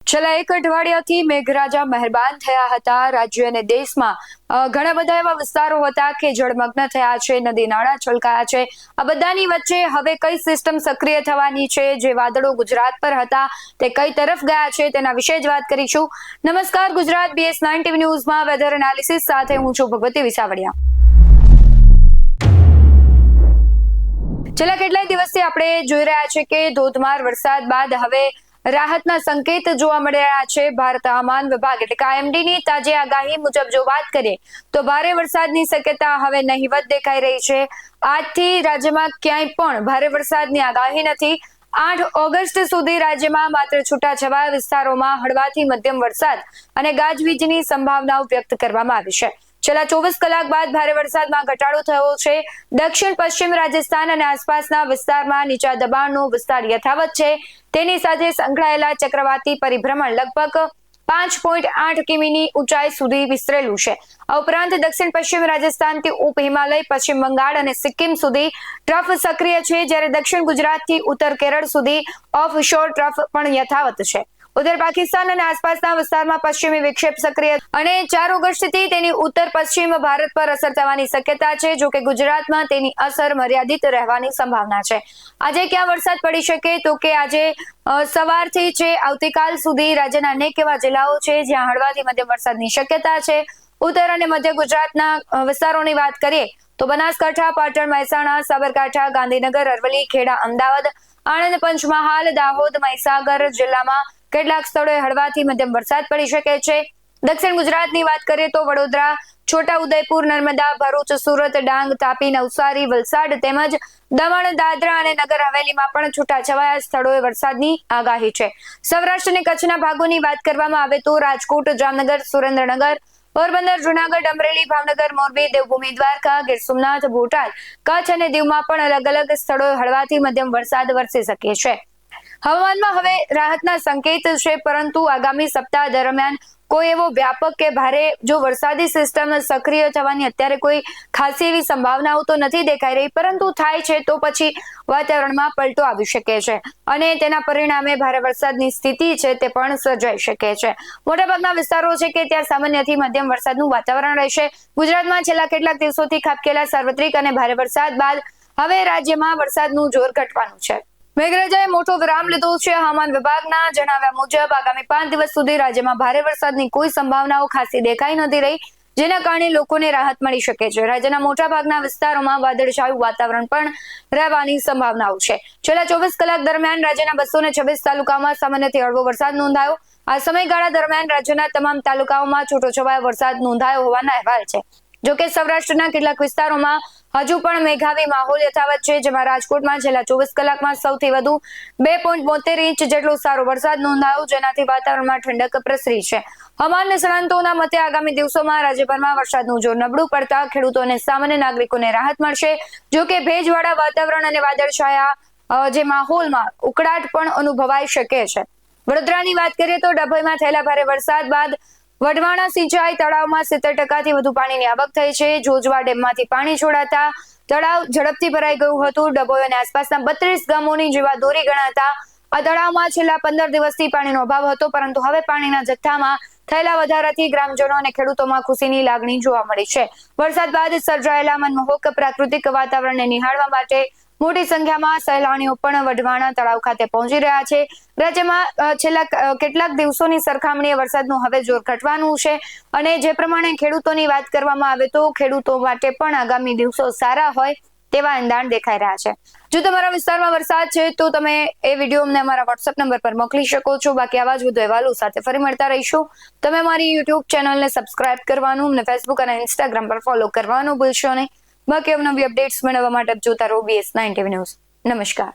છેલ્લા એક અઠવાડિયાથી મેઘરાજા મહેરબાન થયા હતા. રાજ્ય અને દેશમાં ઘણા બધા એવા વિસ્તારો હતા કે જળમગ્ન થયા છે, નદી નાળા છલકાયા છે. આ બધાની વચ્ચે હવે કઈ સિસ્ટમ સક્રિય થવાની છે, જે વાદળો ગુજરાત પર હતા તે કઈ તરફ ગયા છે, તેના વિશે જ વાત કરીશું. નમસ્કાર, ગુજરાત BS9 TV ન્યૂઝમાં વેધર એનાલિસિસ સાથે હું છું ભગવતી વિસાવડિયા. છેલ્લા કેટલાય દિવસથી આપણે જોઈ રહ્યા છે કે ધોધમાર વરસાદ બાદ હવે રાહતના સંકેત જોવા મળી રહ્યા છે. ભારત હવામાન વિભાગ એટલે કે IMD ની તાજી આગાહી મુજબ જો વાત કરીએ તો ભારે વરસાદની શક્યતા હવે નહીવત દેખાઈ રહી છે. આજથી રાજ્યમાં ક્યાંય પણ ભારે વરસાદની આગાહી નથી. 8 ઓગસ્ટ સુધી રાજ્યમાં માત્ર છૂટાછવાયા વિસ્તારોમાં હળવાથી મધ્યમ વરસાદ અને ગાજવીજની સંભાવનાઓ વ્યક્ત કરવામાં આવી છે. છેલ્લા 24 કલાક બાદ ભારે વરસાદમાં ઘટાડો થયો છે. દક્ષિણ પશ્ચિમ રાજસ્થાન અને આસપાસના વિસ્તારમાં નીચા દબાણનો વિસ્તાર યથાવત છે. તેની સાથે સંકળાયેલા ચક્રવાતી પરિભ્રમણ લગભગ 5.8 કિમીની ઊંચાઈ સુધી વિસ્તરેલું છે. આ ઉપરાંત દક્ષિણ પશ્ચિમ રાજસ્થાનથી ઉપ હિમાલય, પશ્ચિમ બંગાળ અને સિક્કિમ સુધી ટ્રફ સક્રિય છે, જ્યારે દક્ષિણ ગુજરાતથી ઉત્તર કેરળ સુધી ઓફશોર ટ્રફ પણ યથાવત છે. ઉત્તર પાકિસ્તાન અને આસપાસના વિસ્તારમાં પશ્ચિમી વિક્ષેપ સક્રિય અને 4 ઓગસ્ટથી તેની ઉત્તર પશ્ચિમ ભારત પર અસર થવાની શક્યતા છે. જો કે ગુજરાતમાં તેની અસર મર્યાદિત રહેવાની સંભાવના છે. આજે ક્યાં વરસાદ પડી શકે તો કે આજે સવારથી છે આવતીકાલ સુધી રાજ્યના અનેક એવા જિલ્લાઓ છે જ્યાં હળવાથી મધ્યમ વરસાદની શક્યતા છે. ઉત્તર અને મધ્ય ગુજરાતના વિસ્તારોની વાત કરીએ તો બનાસકાંઠા, પાટણ, મહેસાણા, સાબરકાંઠા, ગાંધીનગર, અરવલ્લી, ખેડા, અમદાવાદ, આણંદ, પંચમહાલ, દાહોદ, મહીસાગર જિલ્લામાં કેટલાક સ્થળોએ હળવાથી મધ્યમ વરસાદ પડી શકે છે. દક્ષિણ ગુજરાતની વાત કરીએ તો વડોદરા, છોટાઉદેપુર, નર્મદા, ભરૂચ, સુરત, ડાંગ, તાપી, નવસારી, વલસાડ તેમજ દમણ, દાદરા અને નગર હવેલીમાં પણ છૂટાછવાયા સ્થળોએ વરસાદની આગાહી છે. સૌરાષ્ટ્ર અને કચ્છના ભાગોની વાત કરવામાં આવે તો રાજકોટ, જામનગર, સુરેન્દ્રનગર, પોરબંદર, જુનાગઢ, અમરેલી, ભાવનગર, મોરબી, દેવભૂમિ દ્વારકા, ગીર સોમનાથ, બોટાદ, કચ્છ અને દીવમાં પણ અલગ અલગ સ્થળોએ હળવાથી મધ્યમ વરસાદ વરસી શકે છે. હવામાનમાં હવે રાહતના સંકેત છે, પરંતુ આગામી સપ્તાહ દરમિયાન કોઈ એવો વ્યાપક કે ભારે જો વરસાદી સિસ્ટમ સક્રિય થવાની અત્યારે કોઈ ખાસી એવી સંભાવનાઓ તો નથી દેખાઈ રહી, પરંતુ થાય છે તો પછી વાતાવરણમાં પલટો આવી શકે છે અને તેના પરિણામે ભારે વરસાદની સ્થિતિ છે તે પણ સર્જાઈ શકે છે. મોટાભાગના વિસ્તારો છે કે ત્યાં સામાન્યથી મધ્યમ વરસાદનું વાતાવરણ રહેશે. ગુજરાતમાં છેલ્લા કેટલાક દિવસોથી ખાબકેલા સાર્વત્રિક અને ભારે વરસાદ બાદ હવે રાજ્યમાં વરસાદનું જોર ઘટવાનું છે. મેઘરાજાએ મોટો વિરામ લીધો છે. હવામાન વિભાગના જણાવ્યા મુજબ આગામી 5 દિવસ સુધી રાજ્યમાં ભારે વરસાદની કોઈ સંભાવનાઓ ખાસી દેખાઈ નથી રહી, જેના કારણે લોકોને રાહત મળી શકે છે. રાજ્યના મોટાભાગના વિસ્તારોમાં વાદળછાયું વાતાવરણ પણ રહેવાની સંભાવનાઓ છે. છેલ્લા 24 કલાક દરમિયાન રાજ્યના 226 તાલુકામાં સામાન્યથી હળવો વરસાદ નોંધાયો. આ સમયગાળા દરમિયાન રાજ્યના તમામ તાલુકાઓમાં છૂટોછવાયો વરસાદ નોંધાયો હોવાના અહેવાલ છે. જોકે સૌરાષ્ટ્રના કેટલાક વિસ્તારોમાં હજુ પણ મેઘાવી માહોલ યથાવત છે, જેમાં રાજકોટમાં છેલ્લા 24 કલાકમાં સૌથી વધુ 2.72 ઇંચ જેટલો સારો વરસાદ નોંધાયો, જેનાથી વાતાવરણમાં ઠંડક પ્રસરી છે. હવામાન નિષ્ણાંતોના મતે આગામી દિવસોમાં રાજ્યભરમાં વરસાદનું જોર નબળું પડતા ખેડૂતો અને સામાન્ય નાગરિકોને રાહત મળશે. જોકે ભેજવાળા વાતાવરણ અને વાદળછાયા જે માહોલમાં ઉકળાટ પણ અનુભવાઈ શકે છે. વડોદરાની વાત કરીએ તો ડભોઈમાં થયેલા ભારે વરસાદ બાદ વઢવાણા સિંચાઈ તળાવમાં 70% વધુ પાણીની આવક થઈ છે. જોજવા ડેમમાંથી પાણી છોડાતા તળાવ ઝડપથી ભરાઈ ગયું હતું. ડભોઈ અને આસપાસના 32 ગામોની જીવાદોરી ગણાતા આ તળાવમાં છેલ્લા 15 દિવસથી પાણીનો અભાવ હતો, પરંતુ હવે પાણીના જથ્થામાં થયેલા વધારાથી ગ્રામજનો અને ખેડૂતોમાં ખુશીની લાગણી જોવા મળી છે. વરસાદ બાદ સર્જાયેલા મનમોહક પ્રાકૃતિક વાતાવરણને નિહાળવા માટે મોટી સંખ્યામાં સહેલાણીઓ પણ વઢવાણા તળાવ ખાતે પહોંચી રહ્યા છે. રાજ્યમાં છેલ્લા કેટલાક દિવસોની સરખામણીએ વરસાદનું હવે જોર ઘટવાનું છે અને જે પ્રમાણે ખેડૂતોની વાત કરવામાં આવે તો ખેડૂતો માટે પણ આગામી દિવસો સારા હોય તેવા એંધાણ દેખાઈ રહ્યા છે. જો તમારા વિસ્તારમાં વરસાદ છે તો તમે એ વિડીયો અમને અમારા WhatsApp નંબર પર મોકલી શકો છો. બાકી આવા જ વધુ અહેવાલો સાથે ફરી મળતા રહીશું. તમે મારી YouTube ચેનલને સબસ્ક્રાઇબ કરવાનું અને Facebook અને Instagram પર ફોલો કરવાનું ભૂલશો નહીં. બાકી અવનવી અપડેટ્સ મેળવવા માટે જોતા રહો BS9 TV ન્યૂઝ. નમસ્કાર.